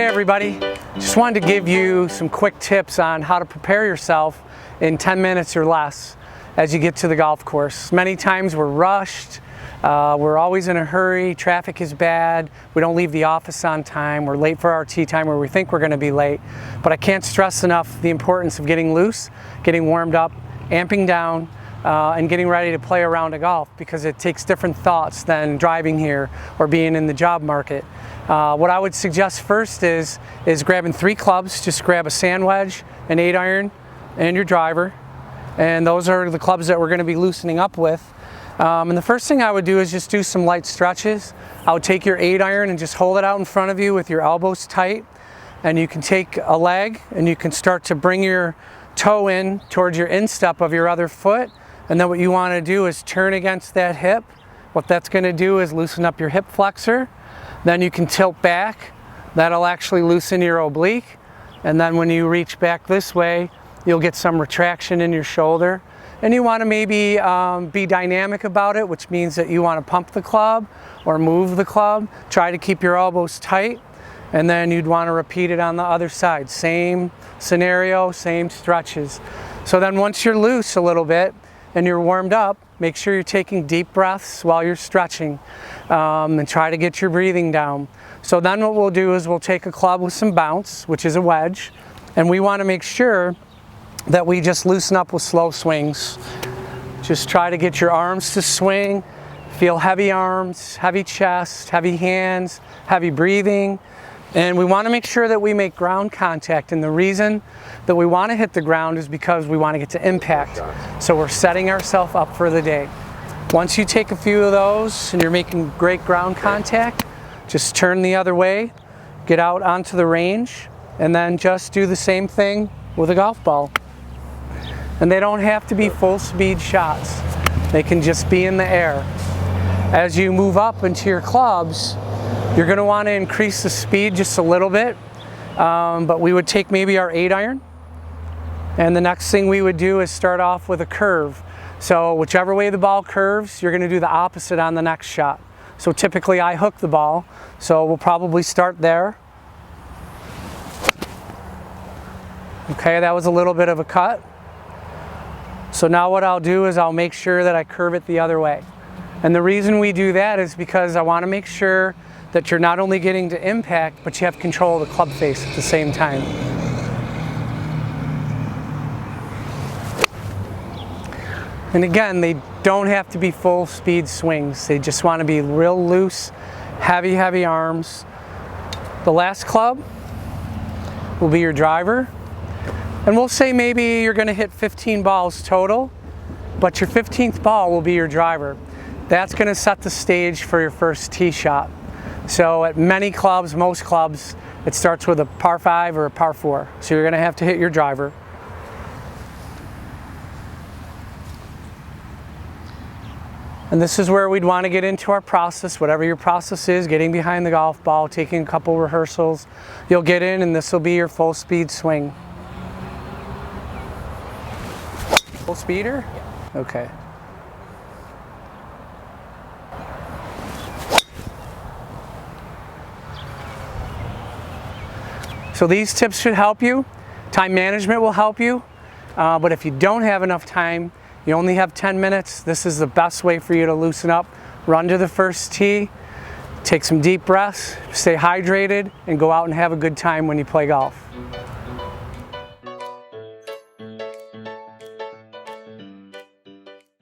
Hey everybody, just wanted to give you some quick tips on how to prepare yourself in 10 minutes or less as you get to the golf course. Many times we're rushed, we're always in a hurry, traffic is bad, we don't leave the office on time, we're late for our tee time or we think we're going to be late. But I can't stress enough the importance of getting loose, getting warmed up, amping down, and getting ready to play a round of golf, because it takes different thoughts than driving here or being in the job market. What I would suggest first is grabbing 3 clubs. Just grab a sand wedge, an 8-iron, and your driver. And those are the clubs that we're going to be loosening up with. And the first thing I would do is just do some light stretches. I would take your 8-iron and just hold it out in front of you with your elbows tight. And you can take a leg and you can start to bring your toe in towards your instep of your other foot. And then what you want to do is turn against that hip. What that's going to do is loosen up your hip flexor. Then you can tilt back. That'll actually loosen your oblique. And then when you reach back this way, you'll get some retraction in your shoulder. And you want to maybe be dynamic about it, which means that you want to pump the club or move the club. Try to keep your elbows tight. And then you'd want to repeat it on the other side. Same scenario, same stretches. So then once you're loose a little bit and you're warmed up, make sure you're taking deep breaths while you're stretching, and try to get your breathing down. So then what we'll do is we'll take a club with some bounce, which is a wedge, and we want to make sure that we just loosen up with slow swings. Just try to get your arms to swing, feel heavy arms, heavy chest, heavy hands, heavy breathing. And we want to make sure that we make ground contact, and the reason that we want to hit the ground is because we want to get to impact. So we're setting ourselves up for the day. Once you take a few of those and you're making great ground contact, just turn the other way, get out onto the range, and then just do the same thing with a golf ball. And they don't have to be full speed shots. They can just be in the air. As you move up into your clubs, you're going to want to increase the speed just a little bit, but we would take maybe our 8-iron, and the next thing we would do is start off with a curve. So whichever way the ball curves, you're going to do the opposite on the next shot. So typically I hook the ball, so we'll probably start there. Okay, that was a little bit of a cut. So now what I'll do is I'll make sure that I curve it the other way. And the reason we do that is because I want to make sure that you're not only getting to impact, but you have control of the club face at the same time. And again, they don't have to be full speed swings. They just want to be real loose, heavy, heavy arms. The last club will be your driver. And we'll say maybe you're going to hit 15 balls total, but your 15th ball will be your driver. That's going to set the stage for your first tee shot. So at many clubs, most clubs, it starts with a par 5 or a par 4. So you're going to have to hit your driver. And this is where we'd want to get into our process, whatever your process is, getting behind the golf ball, taking a couple rehearsals. You'll get in and this will be your full speed swing. Full speeder? Yeah. Okay. So these tips should help you. Time management will help you. But if you don't have enough time, you only have 10 minutes, this is the best way for you to loosen up. Run to the first tee, take some deep breaths, stay hydrated, and go out and have a good time when you play golf.